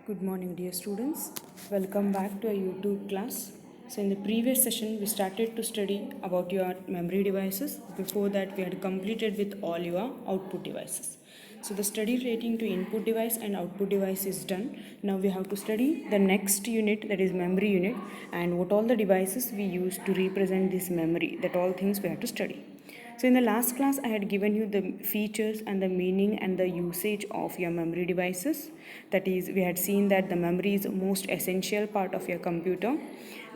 Good morning, dear students. Welcome back to our YouTube class. So, in the previous session, we started to study about your memory devices. Before that, we had completed with all your output devices. So, the study relating to input device and output device is done. Now, we have to study the next unit, that is memory unit, and what all the devices we use to represent this memory. That all things we have to study. So in the last class, I had given you the features and the meaning and the usage of your memory devices. That is, we had seen that the memory is the most essential part of your computer.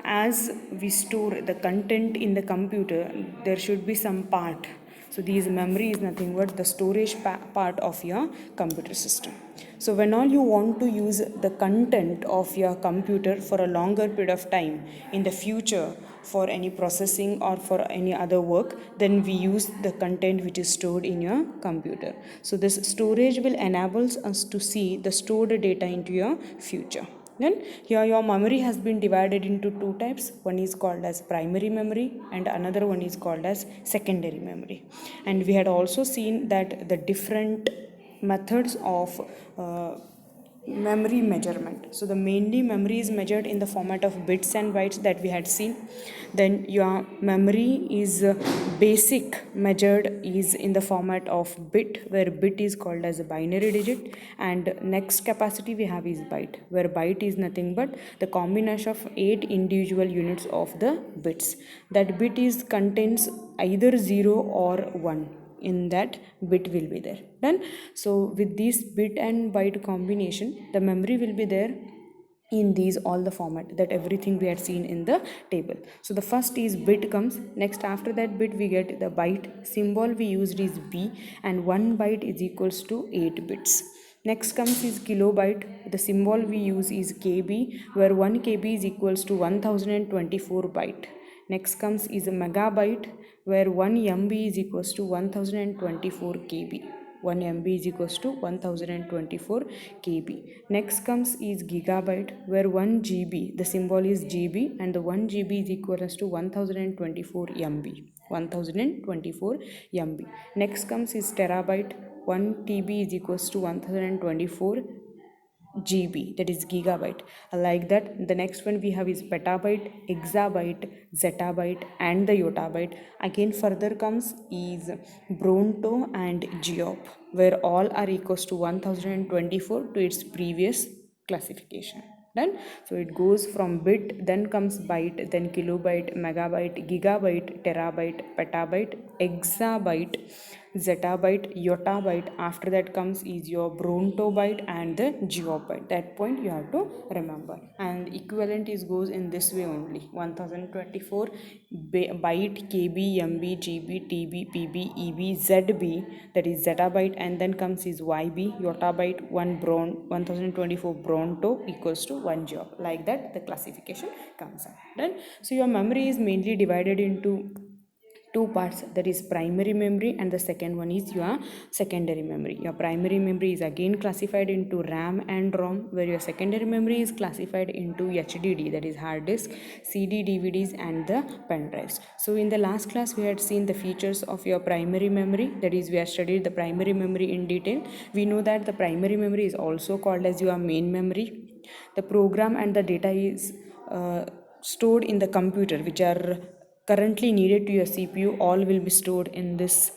As we store the content in the computer, there should be some part. So these memory is nothing but the storage part of your computer system. So when all you want to use the content of your computer for a longer period of time in the future, for any processing or for any other work, then we use the content which is stored in your computer. So this storage will enables us to see the stored data into your future. Then here your memory has been divided into two types. One is called as primary memory and another one is called as secondary memory. And we had also seen that the different methods of memory measurement. So the mainly memory is measured in the format of bits and bytes that we had seen. Then your memory is basic measured is in the format of bit, where bit is called as a binary digit, and next capacity we have is byte, where byte is nothing but the combination of 8 individual units of the bits. That bit is contains either 0 or 1. In that bit will be there. Done. So with this bit and byte combination, the memory will be there in these all the format, that everything we had seen in the table. So the first is bit comes, next after that bit we get the byte. Symbol we used is B, and 1 byte is equals to 8 bits. Next comes is kilobyte. The symbol we use is KB, where 1 KB is equals to 1024 byte. Next comes is a megabyte, where 1 MB is equals to 1024 KB. 1 MB is equals to 1024 KB. Next comes is gigabyte, where 1 GB, the symbol is GB, and the 1 GB is equals to 1024 MB. 1024 MB. Next comes is terabyte. 1 TB is equals to 1024 GB, that is gigabyte. Like that, the next one we have is petabyte, exabyte, zettabyte, and the yottabyte. Again further comes is bronto and geop, where all are equals to 1024 to its previous classification. Done. So it goes from bit, then comes byte, then kilobyte, megabyte, gigabyte, terabyte, petabyte, exabyte, zettabyte, yottabyte. After that comes is your brontobyte and the geobyte. That point you have to remember. And equivalent is goes in this way only: 1024 byte, KB, MB, GB, TB, PB, EB, ZB, that is zettabyte, and then comes is YB, yottabyte, 1024 bronto equals to 1 geop. Like that the classification comes up. Then so your memory is mainly divided into two parts, that is primary memory, and the second one is your secondary memory. Your primary memory is again classified into RAM and ROM, where your secondary memory is classified into HDD, that is hard disk, CD, DVDs, and the pen drives. So in the last class we had seen the features of your primary memory, that is we have studied the primary memory in detail. We know that the primary memory is also called as your main memory. The program and the data is stored in the computer, which are currently needed to your CPU, all will be stored in this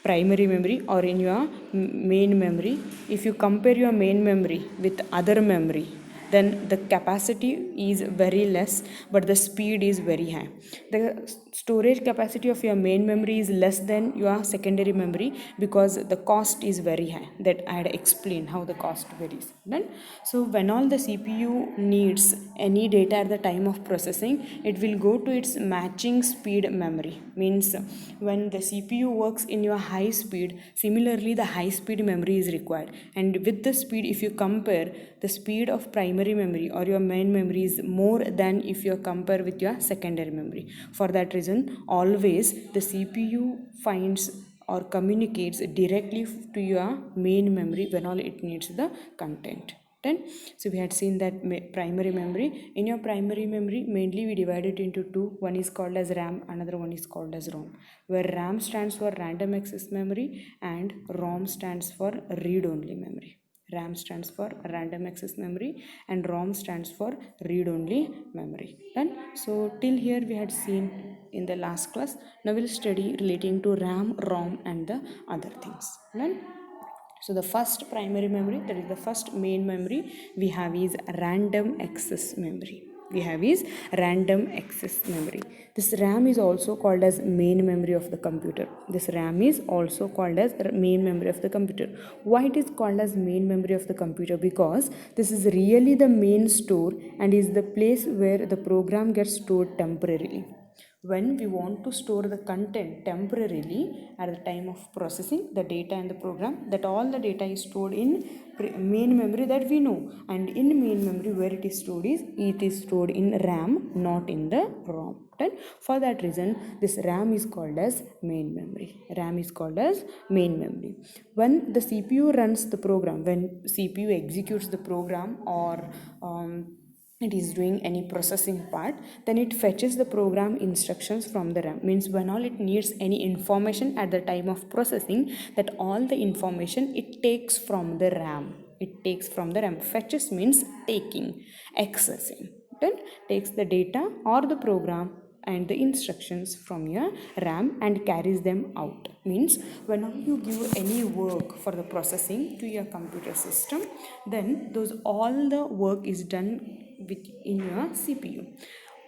primary memory or in your main memory. If you compare your main memory with other memory, then the capacity is very less but the speed is very high. The storage capacity of your main memory is less than your secondary memory because the cost is very high. That I had explained how the cost varies. Then so when all the CPU needs any data at the time of processing, it will go to its matching speed memory. Means when the CPU works in your high speed, similarly the high speed memory is required. And with the speed, if you compare, the speed of primary memory or your main memory is more than if you compare with your secondary memory. For that reason, always the CPU finds or communicates directly to your main memory when all it needs the content. Then so we had seen that primary memory. In your primary memory, mainly we divide it into two. One is called as RAM, another one is called as ROM, where RAM stands for random access memory and ROM stands for read only memory. RAM stands for random access memory and ROM stands for read-only memory. Done? So till here we had seen in the last class. Now we'll study relating to RAM, ROM and the other things. Done? So the first primary memory, that is the first main memory we have, is random access memory. This RAM is also called as main memory of the computer. Why it is called as main memory of the computer? Because this is really the main store and is the place where the program gets stored temporarily. When we want to store the content temporarily at the time of processing the data in the program, that all the data is stored in main memory that we know, and in main memory where it is stored in RAM, not in the ROM. Then for that reason this RAM is called as main memory. When the CPU runs the program, when CPU executes the program, or it is doing any processing part, then it fetches the program instructions from the RAM. Means when all it needs any information at the time of processing, that all the information it takes from the RAM. Fetches means taking, accessing. Then takes the data or the program and the instructions from your RAM and carries them out. Means when you give any work for the processing to your computer system, then all the work is done in your CPU.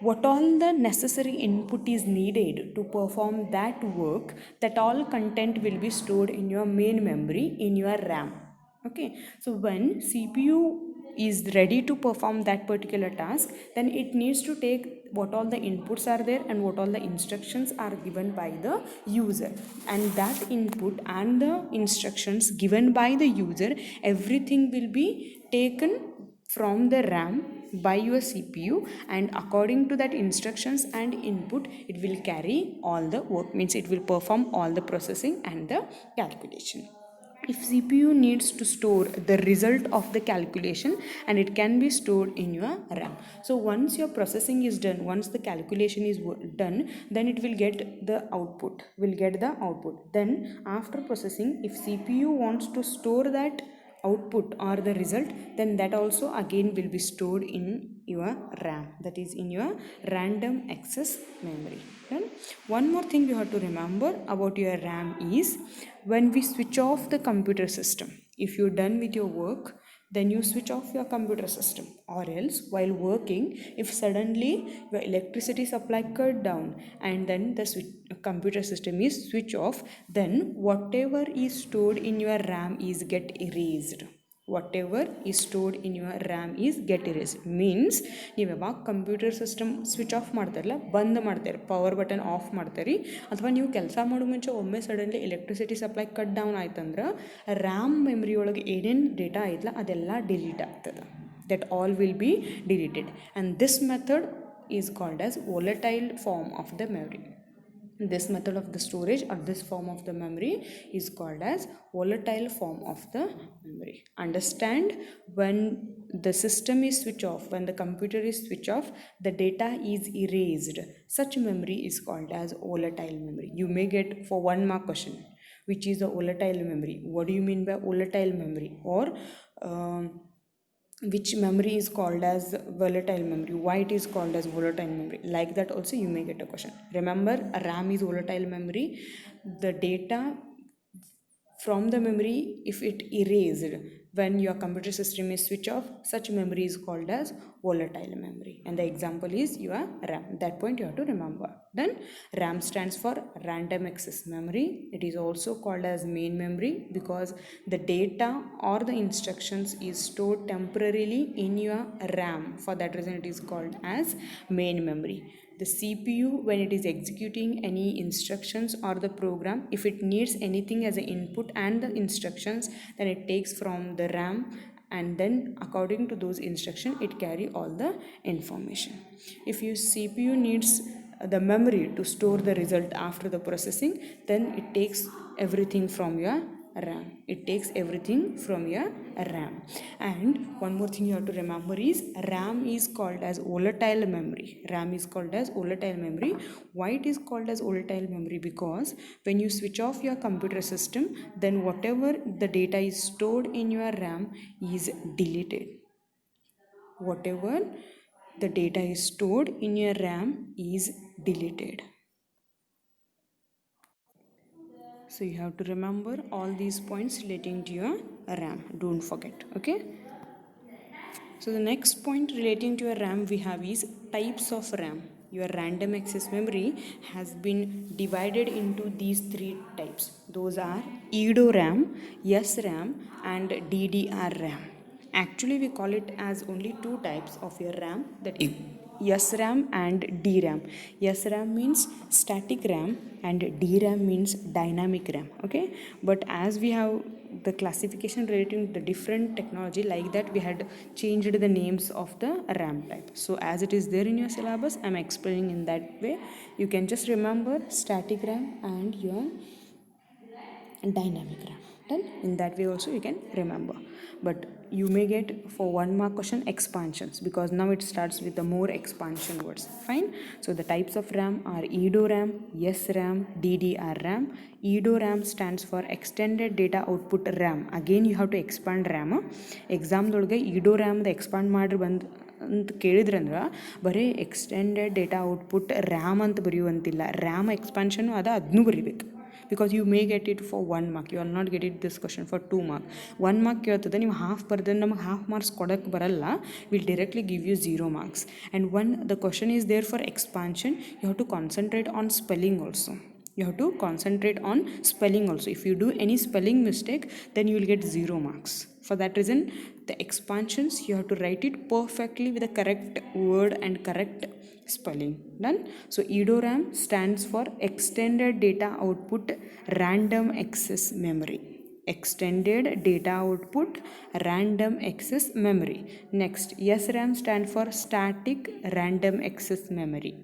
What all the necessary input is needed to perform that work, that all content will be stored in your main memory in your RAM. Okay, so when CPU is ready to perform that particular task, then it needs to take what all the inputs are there and what all the instructions are given by the user, and that input and the instructions given by the user, everything will be taken from the RAM by your CPU, and according to that instructions and input, it will carry all the work. Means it will perform all the processing and the calculation. If CPU needs to store the result of the calculation, and it can be stored in your RAM. So once your processing is done, once the calculation is done, then it will get the output. Then after processing, if CPU wants to store that output or the result, then that also again will be stored in your RAM, that is in your random access memory. Then one more thing you have to remember about your RAM is, when we switch off the computer system, if you're done with your work, then you switch off your computer system, or else while working, if suddenly your electricity supply cut down and then the computer system is switch off, then whatever is stored in your RAM is get erased. Means ನೀವು ಯಾವಾಗ computer system switch off ಮಾಡ್ತಾರಲ್ಲ, ಬಂದ್ ಮಾಡ್ತಾರೆ, power button of ಮಾಡ್ತಾರೆ, ಅಥವಾ ನೀವು ಕೆಲಸ ಮಾಡೋ ಮುಂಚೆ ಒಮ್ಮೆ suddenly electricity supply cut down ಆಯ್ತಂದ್ರೆ ರ್ಯಾಮ್ ಮೆಮ್ರಿ ಒಳಗೆ ಏನೇನು ಡೇಟಾ ಐತಲ್ಲ ಅದೆಲ್ಲ ಡಿಲೀಟ್ ಆಗ್ತದೆ. that all will be deleted, and this method is called as volatile form of the memory. This method of the storage, or this form of the memory, is called as volatile form of the memory. Understand, when the system is switch off, when the computer is switch off, the data is erased. Such memory is called as volatile memory. You may get for 1 mark question, which is a volatile memory. What do you mean by volatile memory? Or which memory is called as volatile memory, why it is called as volatile memory, like that also you may get a question. Remember, a RAM is volatile memory. The data from the memory, if it erased when your computer system is switch off, such memory is called as volatile memory, and the example is your RAM. That point you have to remember. Then RAM stands for random access memory. It is also called as main memory because the data or the instructions is stored temporarily in your RAM. For that reason it is called as main memory. The CPU, when it is executing any instructions or the program, if it needs anything as an input and the instructions, then it takes from the RAM, and then according to those instructions it carry all the information. If your CPU needs the memory to store the result after the processing, then it takes everything from your RAM. It takes everything from your RAM. And one more thing you have to remember is RAM is called as volatile memory. RAM is called as volatile memory. Why it is called as volatile memory? Because when you switch off your computer system, then whatever the data is stored in your RAM is deleted. Whatever the data is stored in your RAM is deleted. So you have to remember all these points relating to your RAM. Don't forget. Okay. So the next point relating to your RAM we have is types of RAM. Your random access memory has been divided into these three types. Those are EDO RAM, SRAM, and DDR RAM. Actually, we call it as only two types of your RAM, that is SRAM and DRAM. SRAM means static RAM and DRAM means dynamic RAM. Okay, but as we have the classification relating to the different technology, like that we had changed the names of the RAM type. So as it is there in your syllabus, I'm explaining in that way. You can just remember static RAM and your dynamic RAM. Then in that way also you can remember. But you may get for 1 mark question expansions, because now it starts with the more expansion words. Fine. So the types of RAM are EDO RAM, SRAM, DDR RAM. EDO RAM stands for extended data output RAM. Again you have to expand RAM. Exam ದೊಳಗೆ EDO RAM the expand ಮಾಡ್ರಿ ಅಂತ ಕೇಳಿದ್ರಂದ್ರೆ ಬರೀ extended data output RAM ಅಂತ ಬರೆಯುವಂತಿಲ್ಲ. RAM ಎಕ್ಸ್ಪಾನ್ಷನ್ನು ಅದನ್ನು ಬರೀಬೇಕು. because you may get it for 1 mark. You will not get it this question for 2 mark. 1 mark ಕೇಳ್ತದೆ, ನೀವು half ಬರ್ದ್ರೆ ನಮಗೆ ಹಾಫ್ ಮಾರ್ಕ್ಸ್ ಕೊಡೋಕ್ಕೆ ಬರಲ್ಲ. Will directly give you 0 marks. And when the question is there for expansion, you have to concentrate on spelling also. You have to concentrate on spelling also. If you do any spelling mistake, then you will get 0 marks. For that reason, the expansions you have to write it perfectly with the correct word and correct spelling. Done. So EDO RAM stands for extended data output random access memory. Extended data output random access memory. Next, SRAM stands for static random access memory.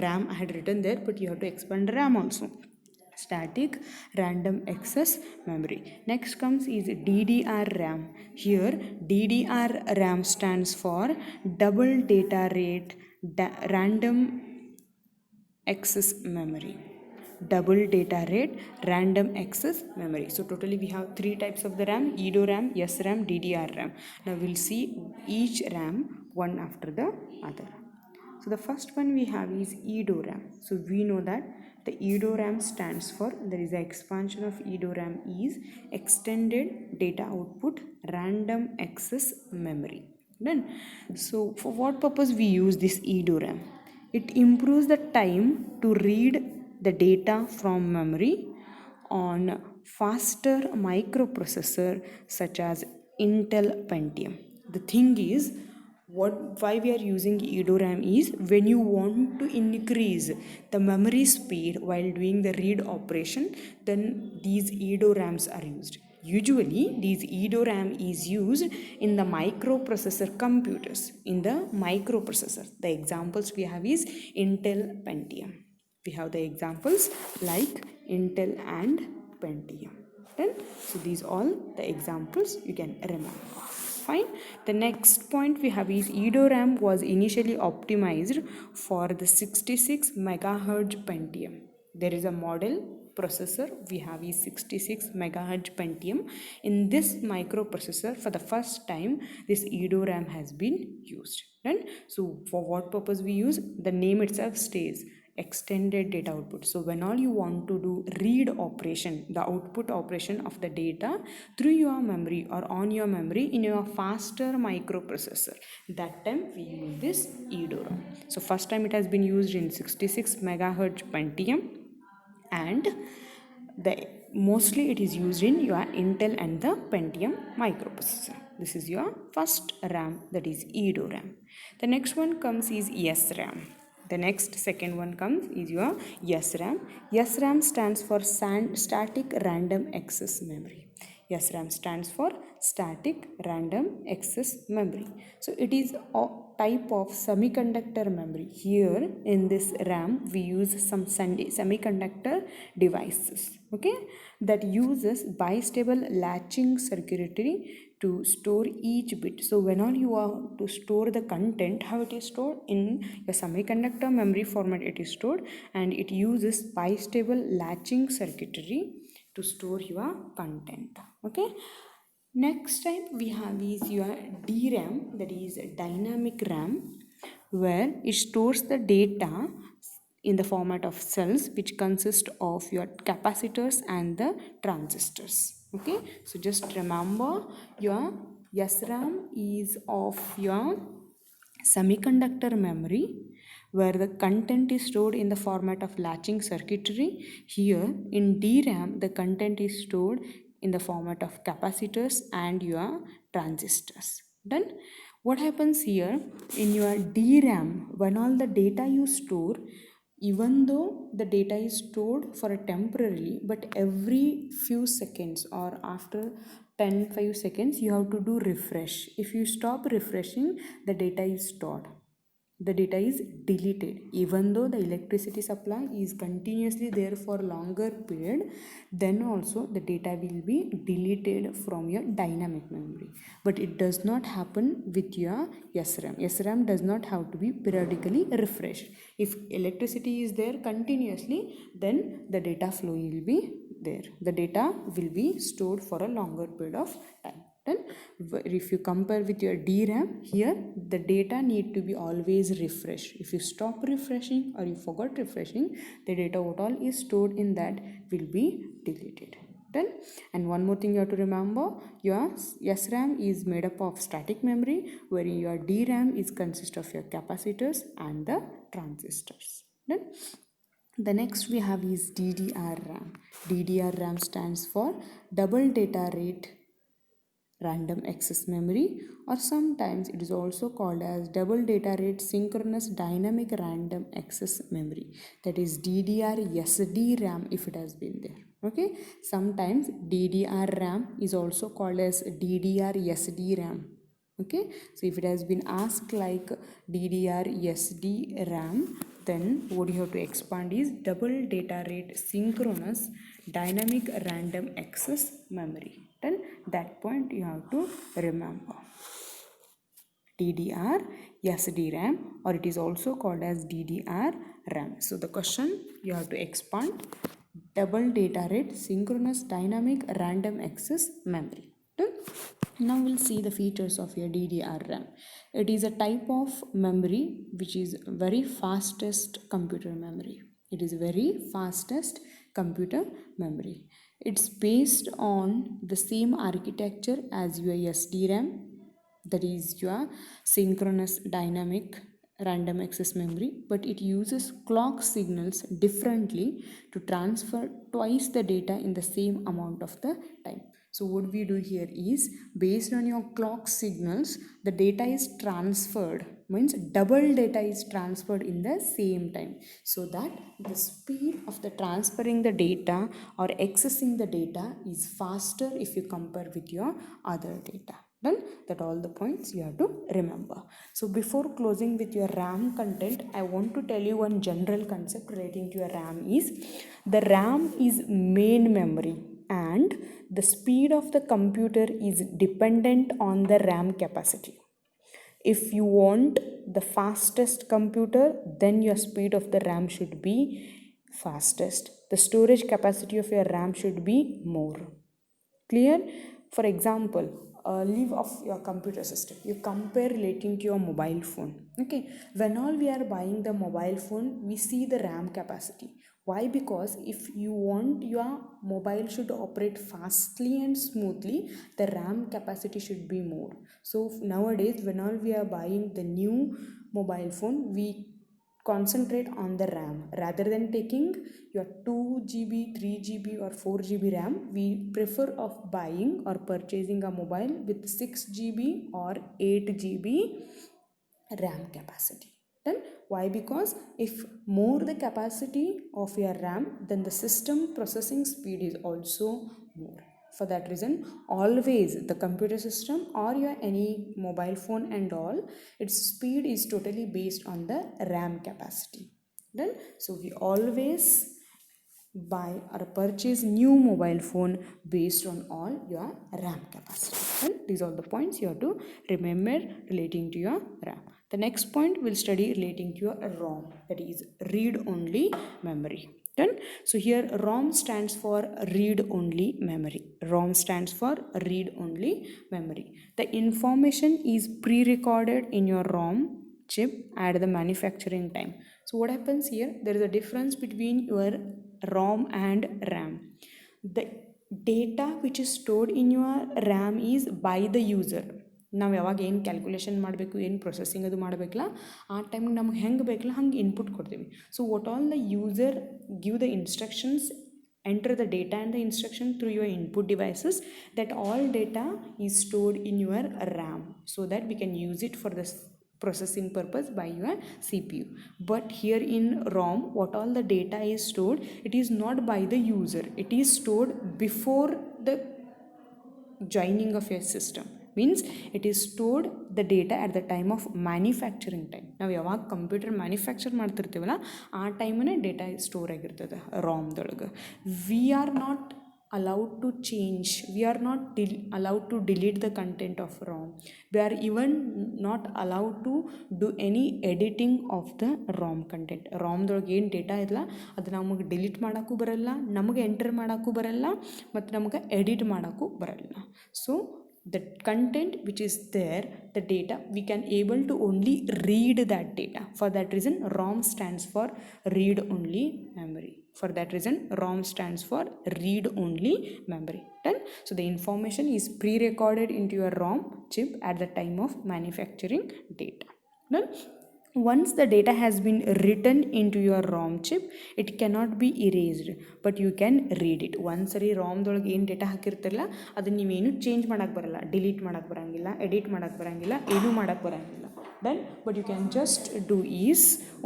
RAM I had written there, but you have to expand RAM also. Static random access memory. Next comes is DDR RAM. Here DDR RAM stands for double data rate random access memory. Double data rate random access memory. So totally we have 3 types of the RAM: EDO RAM, SRAM, DDR RAM. Now we'll see each RAM one after the other. So the first one we have is EDO RAM. So we know that the EDO RAM stands for, there is an expansion of EDO RAM is extended data output random access memory. Then, so for what purpose we use this EDO RAM? It improves the time to read the data from memory on faster microprocessor such as Intel Pentium. The thing is, why we are using EDO RAM is when you want to increase the memory speed while doing the read operation, then these EDO RAMs are used. Usually these EDO RAM is used in the microprocessor computers. In the microprocessor, the examples we have is Intel Pentium. We have the examples like Intel and Pentium. Then so these all the examples you can remember. Fine. The next point we have is EDO RAM was initially optimized for the 66 megahertz Pentium. There is a model processor we have is 66 megahertz Pentium. In this microprocessor, for the first time, this EDO RAM has been used. Right? So for what purpose we use? The name itself stays extended data output. So when all you want to do read operation, the output operation of the data through your memory or on your memory in your faster microprocessor, that time we use this EDO RAM. So first time it has been used in 66 megahertz Pentium, and the mostly it is used in your Intel and the Pentium microprocessor. This is your first RAM, that is EDO RAM. The next one comes is SRAM. The next second one comes is your SRAM. SRAM stands for static random access memory. SRAM stands for static random access memory. So it is type of semiconductor memory. Here in this RAM we use some semiconductor devices, okay, that uses bistable latching circuitry to store each bit. So when all you want to store the content, how it is stored in a semiconductor memory format, it is stored, and it uses bistable latching circuitry to store your content, okay. Next type we have is your DRAM, that is dynamic RAM, where it stores the data in the format of cells, which consist of your capacitors and the transistors, okay. So just remember, your SRAM is of your semiconductor memory, where the content is stored in the format of latching circuitry. Here in DRAM the content is stored in the format of capacitors and your transistors. Done. What happens here in your DRAM, when all the data you store, even though the data is stored for a temporarily, but every few seconds or after 5 seconds you have to do refresh. If you stop refreshing, the data is stored, the data is deleted. Even though the electricity supply is continuously there for longer period, then also the data will be deleted from your dynamic memory. But it does not happen with your SRAM. SRAM does not have to be periodically refreshed. If electricity is there continuously, then the data flow will be there, the data will be stored for a longer period of time. Then if you compare with your DRAM, here the data need to be always refreshed. If you stop refreshing or you forgot refreshing, the data what all is stored in that will be deleted. Then, and one more thing you have to remember, your SRAM is made up of static memory, where your DRAM is consist of your capacitors and the transistors. Then the next we have is DDR-RAM. DDR-RAM stands for double data rate random access memory, or sometimes it is also called as double data rate synchronous dynamic random access memory, that is DDR SDRAM if it has been there, okay. Sometimes DDR RAM is also called as DDR SDRAM, okay. So if it has been asked like DDR SDRAM, then what you have to expand is double data rate synchronous dynamic random access memory. Then that point you have to remember. DDR SDRAM, or it is also called as DDR RAM. So the question you have to expand double data rate synchronous dynamic random access memory. Then now we'll see the features of your DDR RAM. It is a type of memory which is very fastest computer memory. It is very fastest computer memory. It's based on the same architecture as your SDRAM, that is your synchronous dynamic random access memory, but it uses clock signals differently to transfer twice the data in the same amount of the time. So what we do here is, based on your clock signals, the data is transferred, means double data is transferred in the same time, so that the speed of the transferring the data or accessing the data is faster if you compare with your other data. Done. That all the points you have to remember. So before closing with your RAM content, I want to tell you one general concept relating to your RAM is, the RAM is main memory and the speed of the computer is dependent on the RAM capacity. If you want the fastest computer, then your speed of the RAM should be fastest. The storage capacity of your RAM should be more. Clear? For example, leave of your computer system, you compare relating to your mobile phone, okay. When all we are buying the mobile phone, we see the RAM capacity. Why? Because if you want your mobile should operate fastly and smoothly, the RAM capacity should be more. So nowadays when all we are buying the new mobile phone, we concentrate on the RAM rather than taking your 2 GB, 3 GB or 4 GB RAM. We prefer of buying or purchasing a mobile with 6 GB or 8 GB RAM capacity. Then why? Because if more the capacity of your RAM, then the system processing speed is also more. For that reason, always the computer system or your any mobile phone and all, its speed is totally based on the RAM capacity. Then so we always buy or purchase new mobile phone based on all your RAM capacity. Well, these are the points you have to remember relating to your RAM. The next point we'll study relating to your ROM, that is read only memory. Done. So here ROM stands for read only memory. ROM stands for read only memory. The information is pre-recorded in your ROM chip at the manufacturing time. So what happens here, there is a difference between your ROM and RAM. The data which is stored in your RAM is by the user. ನಾವು ಯಾವಾಗ ಏನು calculation ಮಾಡಬೇಕು, ಏನು processing ಅದು ಮಾಡಬೇಕಲ್ಲ, ಆ ಟೈಮಿಗೆ ನಮ್ಗೆ ಹೆಂಗೆ ಬೇಕಲ್ಲ ಹಂಗೆ ಇನ್ಪುಟ್ ಕೊಡ್ತೀವಿ. So what all the user give the instructions, enter the data and the instruction through your input devices, that all data is stored in your RAM so that we can use it for this processing purpose by your CPU. But here in ROM, what all the data is stored, it is not by the user, it is stored before the joining of your system. Means it is stored the data at the time of manufacturing time. ನಾವು ಯಾವಾಗ computer manufacture ಮಾಡ್ತಿರ್ತೀವಲ್ಲ ಆ ಟೈಮೇ data store ಆಗಿರ್ತದೆ ರಾಮ್ದೊಳಗೆ. We are not allowed to change, we are not allowed to delete the content of ROM. We are even not allowed to do any editing of the ROM content. ROMದೊಳಗೆ ಏನು data ಇಲ್ಲ ಅದು ನಮಗೆ delete ಮಾಡೋಕ್ಕೂ ಬರಲ್ಲ, ನಮಗೆ enter ಮಾಡೋಕ್ಕೂ ಬರಲ್ಲ, ಮತ್ತು ನಮಗೆ ಎಡಿಟ್ ಮಾಡೋಕ್ಕೂ ಬರಲ್ಲ. So the content which is there, the data, we can able to only read that data. For that reason ROM stands for read only memory. For that reason ROM stands for read only memory. Done. So the information is pre-recorded into your ROM chip at the time of manufacturing data. Done. Once the data has been written into your ROM chip, it cannot be erased, but you can read it. ಒಂದ್ಸರಿ ರಾಮ್ದೊಳಗೆ ಏನು data ಹಾಕಿರ್ತಿರಲ್ಲ ಅದನ್ನು ನೀವೇನು change ಮಾಡೋಕ್ಕೆ ಬರಲ್ಲ, delete ಮಾಡೋಕ್ಕೆ ಬರೋಂಗಿಲ್ಲ, edit ಮಾಡೋಕ್ಕೆ ಬರೋಂಗಿಲ್ಲ, ಏನೂ ಮಾಡೋಕ್ಕೆ ಬರೋಂಗಿಲ್ಲ. Then what you can just do is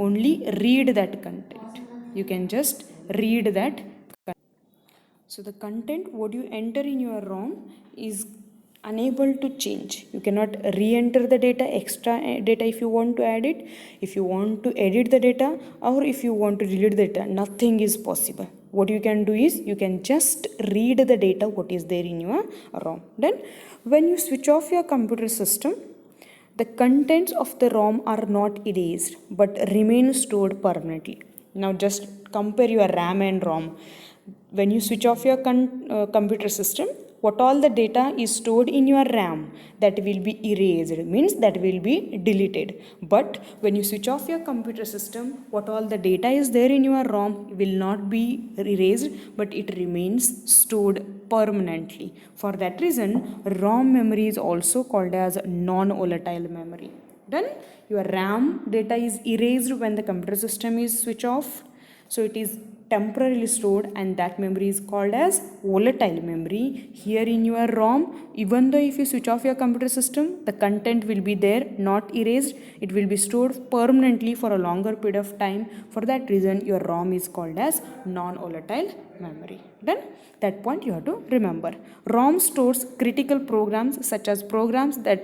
only read that content. You can just read that content. So the content what you enter in your ROM is unable to change. You cannot re-enter the data, extra data if you want to add it, if you want to edit the data, or if you want to delete the data, nothing is possible. What you can do is you can just read the data what is there in your ROM. Then when you switch off your computer system, the contents of the ROM are not erased but remain stored permanently. Now just compare your RAM and ROM. When you switch off your computer system, what all the data is stored in your RAM, that will be erased, means that will be deleted. But when you switch off your computer system, what all the data is there in your ROM will not be erased, but it remains stored permanently. For that reason ROM memory is also called as non-volatile memory. Then your RAM data is erased when the computer system is switched off, so it is temporarily stored, and that memory is called as volatile memory. Here in your ROM, even though if you switch off your computer system, the content will be there, not erased, it will be stored permanently for a longer period of time. For that reason your ROM is called as non-volatile memory. Then that point you have to remember. ROM stores critical programs such as programs that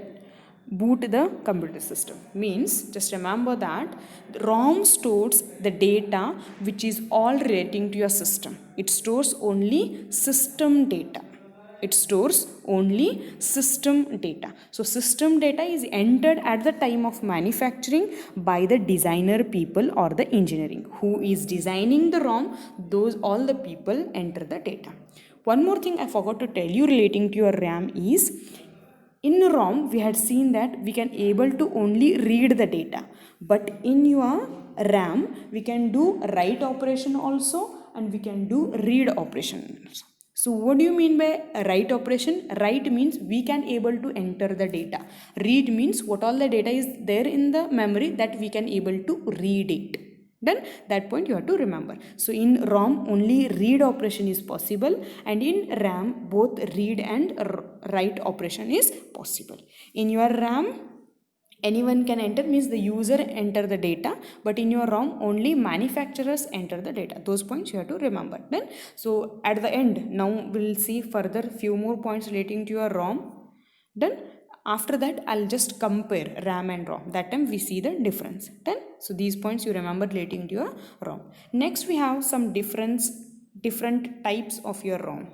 boot the computer system. Means just remember that ROM stores the data which is all relating to your system. It stores only system data. It stores only system data. So system data is entered at the time of manufacturing by the designer people or the engineering. Who is designing the ROM, those all the people enter the data. One more thing I forgot to tell you relating to your RAM is, in ROM we had seen that we can able to only read the data, but in your RAM we can do write operation also and we can do read operation also. So what do you mean by write operation? Write means we can able to enter the data. Read means what all the data is there in the memory that we can able to read it. Then that point you have to remember. So in ROM only read operation is possible, and in RAM both read and write operation is possible. In your RAM Anyone can enter means the user enter the data, but in your ROM only manufacturers enter the data. Those points you have to remember. Then so at the end, now we'll see further few more points relating to your ROM. Then after that I'll just compare RAM and ROM. That time we see the difference. Then so these points you remember relating to your ROM. Next we have some different types of your ROM.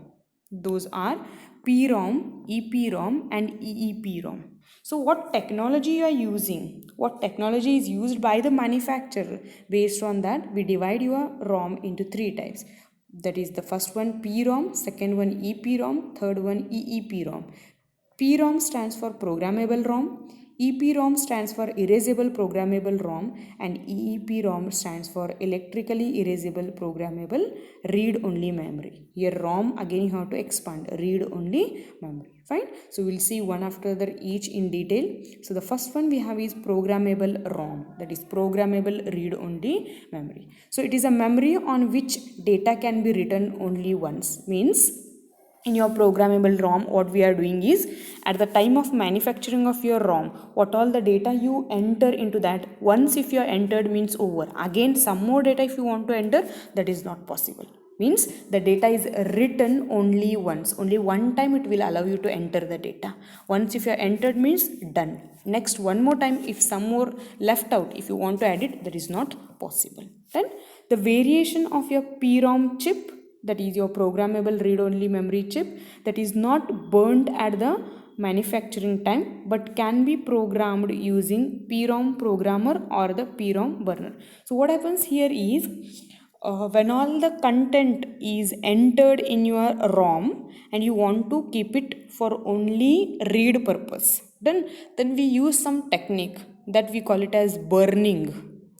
Those are PROM, EPROM and EEPROM. So what technology you are using, what technology is used by the manufacturer, based on that we divide your ROM into three types. That is the first one PROM, second one EPROM, third one EEPROM. PROM stands for programmable ROM, EPROM stands for erasable programmable ROM, and EEPROM stands for electrically erasable programmable read-only memory. Here ROM again you have to expand, read-only memory. Fine. So we'll see one after the each in detail. So the first one we have is programmable ROM, that is programmable read-only memory. So it is a memory on which data can be written only once. Means in your programmable ROM, what we are doing is at the time of manufacturing of your ROM, what all the data you enter into that, once if you are entered means over. Again some more data if you want to enter, that is not possible. Means the data is written only once, only one time it will allow you to enter the data. Once if you are entered means done. Next one more time if some more left out, if you want to add it, that is not possible. Then the variation of your PROM chip, that is your programmable read-only memory chip, that is not burnt at the manufacturing time but can be programmed using PROM programmer or the PROM burner. So what happens here is when all the content is entered in your ROM and you want to keep it for only read purpose, then we use some technique that we call it as burning.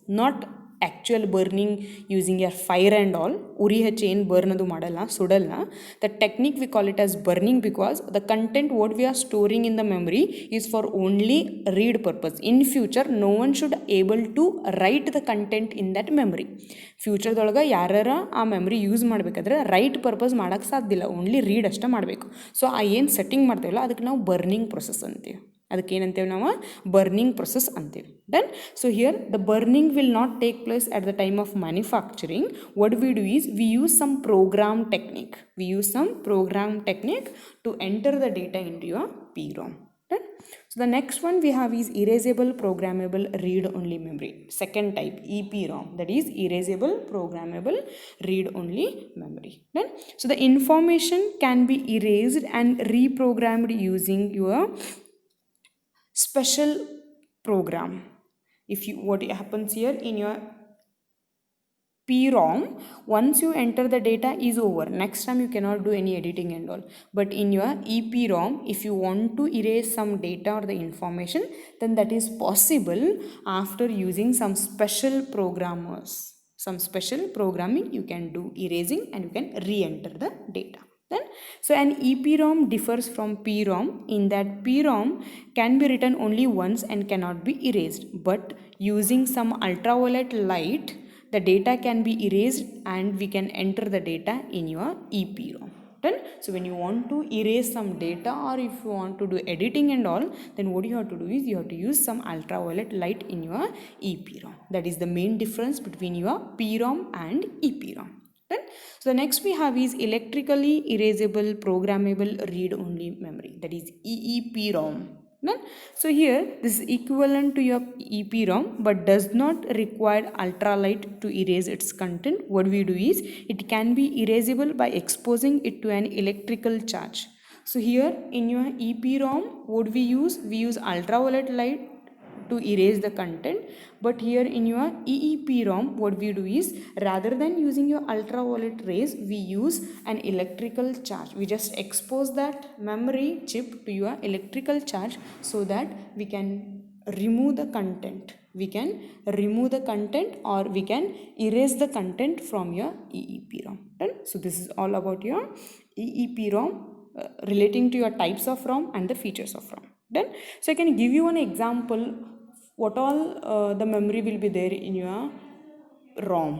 Not actual burning using your fire and all, uri ಹಚ್ಚಿ ಏನು burn ಅದು ಮಾಡಲ್ಲ, ಸುಡಲ್ಲ. The technique we call it as burning because the content what we are storing in the memory is for only read purpose. In future no one should able to write the content in that memory. ಫ್ಯೂಚರ್ದೊಳಗೆ ಯಾರ ಆ memory use ಮಾಡಬೇಕಾದ್ರೆ right purpose ಮಾಡೋಕ್ಕೆ ಸಾಧ್ಯ ಇಲ್ಲ, only read ಅಷ್ಟೇ ಮಾಡಬೇಕು. So ಆ ಏನು ಸೆಟ್ಟಿಂಗ್ ಮಾಡ್ತೇವಲ್ಲ ಅದಕ್ಕೆ ನಾವು ಬರ್ನಿಂಗ್ ಪ್ರೊಸೆಸ್ ಅಂತೀವಿ. ಅದಕ್ಕೆ ಏನಂತೇವೆ ನಾವು ಬರ್ನಿಂಗ್ ಪ್ರೊಸೆಸ್ ಅಂತೀವಿ. Then so here the burning will not take place at the time of manufacturing. What we do is we use some program technique. We use some program technique to enter the data into your PROM. So the next one we have is erasable programmable read-only memory. Second type EPROM, that is erasable programmable read-only memory. Then so the information can be erased and reprogrammed using your special program. If you what happens here in your PROM, once you enter the data is over, next time you cannot do any editing and all. But in your EPROM, if you want to erase some data or the information, then that is possible after using some special programmers, some special programming. You can do erasing and you can re-enter the data. Then so an EPROM differs from PROM in that PROM can be written only once and cannot be erased, but using some ultraviolet light the data can be erased and we can enter the data in your EPROM. Then so when you want to erase some data or if you want to do editing and all, then what you have to do is you have to use some ultraviolet light in your EPROM. That is the main difference between your PROM and EPROM. Then so the next we have is electrically erasable programmable read-only memory, that is EEPROM. So here this is equivalent to your EPROM but does not require ultralight to erase its content. What we do is it can be erasable by exposing it to an electrical charge. So here in your EPROM what we use ultraviolet light to erase the content, but here in your EEPROM what we do is rather than using your ultraviolet rays we use an electrical charge. We just expose that memory chip to your electrical charge so that we can remove the content. We can remove the content or we can erase the content from your EEPROM. So this is all about your EEPROM relating to your types of ROM and the features of ROM. Then so I can give you an example what all the memory will be there in your ROM.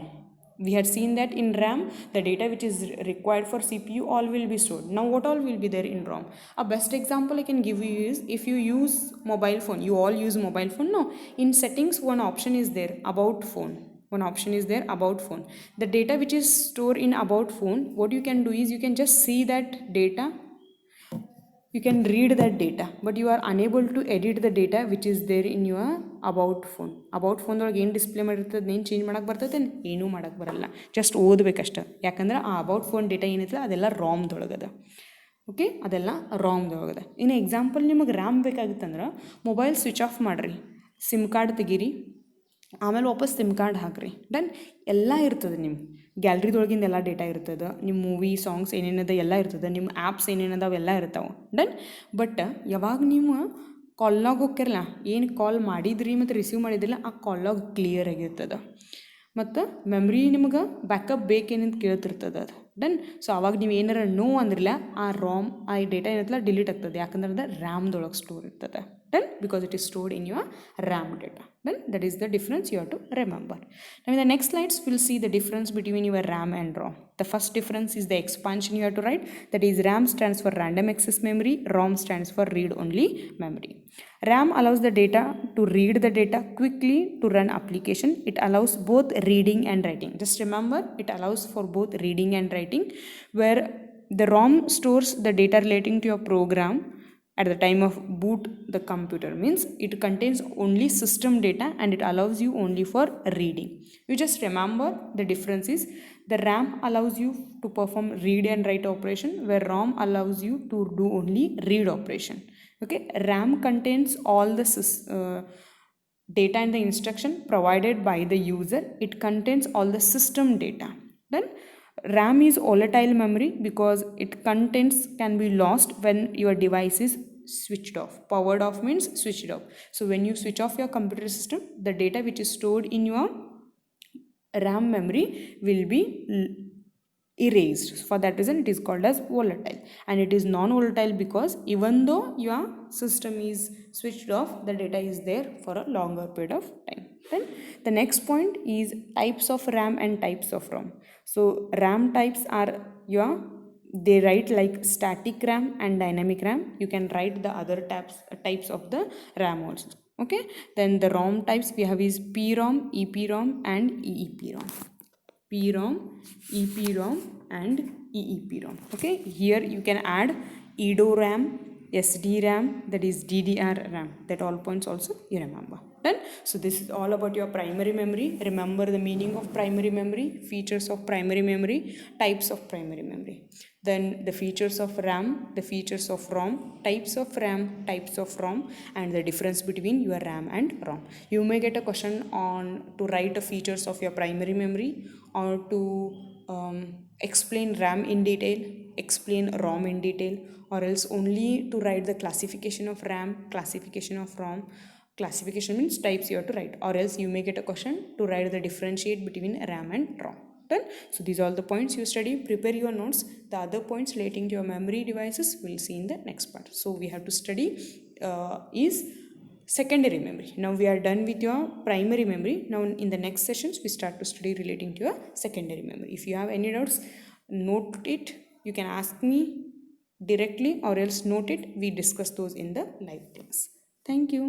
We had seen that in RAM, the data which is required for CPU all will be stored. Now what all will be there in ROM? A best example I can give you is, if you use mobile phone, you all use mobile phone, no? In settings, one option is there, about phone. One option is there, about phone. The data which is stored in about phone, what you can do is you can just see that data, you can read that data, but you are unable to edit the data which is there in your about phone ಒಳಗೆ ಏನು display ಮಾಡಿರ್ತದೆ, ಏನು change ಮಾಡಕ್ಕೆ ಬರ್ತದೆ, ಏನೂ ಮಾಡಕ್ಕೆ ಬರಲ್ಲ, just ಓದಬೇಕಷ್ಟ. ಯಾಕಂದ್ರೆ ಆ ಅಬೌಟ್ ಫೋನ್ ಡೇಟಾ ಏನೈತಲ್ಲ ಅದೆಲ್ಲ ರಾಮ್ದೊಳಗದ. ಓಕೆ, ಅದೆಲ್ಲ ರಾಮ್ದೊಳಗದ. ಇನ್ನು ಎಕ್ಸಾಂಪಲ್ ನಿಮಗೆ ರ್ಯಾಮ್ ಬೇಕಾಗಿತ್ತಂದ್ರೆ ಮೊಬೈಲ್ ಸ್ವಿಚ್ ಆಫ್ ಮಾಡಿರಿ, ಸಿಮ್ ಕಾರ್ಡ್ ತೆಗೀರಿ, ಆಮೇಲೆ ವಾಪಸ್ ಸಿಮ್ ಕಾರ್ಡ್ ಹಾಕ್ರಿ, ದೆನ್ ಎಲ್ಲ ಇರ್ತದೆ. ನಿಮ್ಮ ಗ್ಯಾಲ್ರಿದೊಳಗಿಂದ ಎಲ್ಲ ಡೇಟಾ ಇರ್ತದೆ, ನಿಮ್ಮ ಮೂವಿ ಸಾಂಗ್ಸ್ ಏನೇನದ ಎಲ್ಲ ಇರ್ತದೆ, ನಿಮ್ಮ ಆ್ಯಪ್ಸ್ ಏನೇನದಾವ ಎಲ್ಲ ಇರ್ತಾವೆ, ಡನ್. ಬಟ್ ಯಾವಾಗ ನೀವು ಕಾಲ್ನಾಗ ಹೋಗ್ತಿರಲ್ಲ, ಏನು ಕಾಲ್ ಮಾಡಿದ್ರಿ ಮತ್ತು ರಿಸೀವ್ ಮಾಡಿದ್ರಲ್ಲ, ಆ ಕಾಲ್ನಾಗ ಕ್ಲಿಯರ್ ಆಗಿರ್ತದೆ. ಮತ್ತು ಮೆಮ್ರಿ ನಿಮ್ಗೆ ಬ್ಯಾಕಪ್ ಬೇಕೇನಂತ ಕೇಳ್ತಿರ್ತದೆ ಅದು, ಡನ್. ಸೊ ಅವಾಗ ನೀವು ಏನಾರ ನೋ ಅಂದ್ರಲ್ಲ, ಆ ಆ ಡೇಟಾ ಏನತ್ತಲ್ಲ ಡಿಲೀಟ್ ಆಗ್ತದೆ. ಯಾಕಂದ್ರೆ ಅದು ರ್ಯಾಮ್ದೊಳಗೆ ಸ್ಟೋರ್ ಇರ್ತದೆ, done, because it is stored in your RAM data. Then that is the difference you have to remember. Now in the next slides we'll see the difference between your RAM and ROM. The first difference is the expansion you have to write, that is RAM stands for random access memory, ROM stands for read only memory. RAM allows the data to read the data quickly to run application. It allows both reading and writing. Just remember, it allows for both reading and writing, where the ROM stores the data relating to your program at the time of boot the computer, means it contains only system data and it allows you only for reading. You just remember the difference is, the RAM allows you to perform read and write operation, where ROM allows you to do only read operation. Okay, RAM contains all the data and the instruction provided by the user. It contains all the system data. Then RAM is volatile memory because it contents can be lost when your device is switched off. Powered off means switched off. So when you switch off your computer system, the data which is stored in your RAM memory will be erased. For that reason it is called as volatile, and it is non-volatile because even though your system is switched off, the data is there for a longer period of time. Then the next point is types of RAM and types of ROM. So RAM types are they write like static RAM and dynamic RAM. You can write the other types of the RAM also. Okay, then the ROM types we have is PROM, EPROM and EEPROM. PROM, EPROM and EEPROM. Okay, here you can add EDO RAM, SD RAM, that is DDR RAM. That all points also you remember. Done. So this is all about your primary memory. Remember the meaning of primary memory, features of primary memory, types of primary memory. Then the features of RAM, the features of ROM, types of RAM, types of ROM, and the difference between your RAM and ROM. You may get a question on to write the features of your primary memory, or to explain RAM in detail, explain ROM in detail, or else only to write the classification of RAM, classification of ROM. Classification means types you have to write, or else you may get a question to write the differentiate between RAM and ROM. Done. So these are all the points you study. Prepare your notes. The other points relating to your memory devices we'll see in the next part. So we have to study is secondary memory. Now we are done with your primary memory. Now in the next sessions we start to study relating to your secondary memory. If you have any doubts, note it. You can ask me directly, or else note it. We discuss those in the live class. Thank you.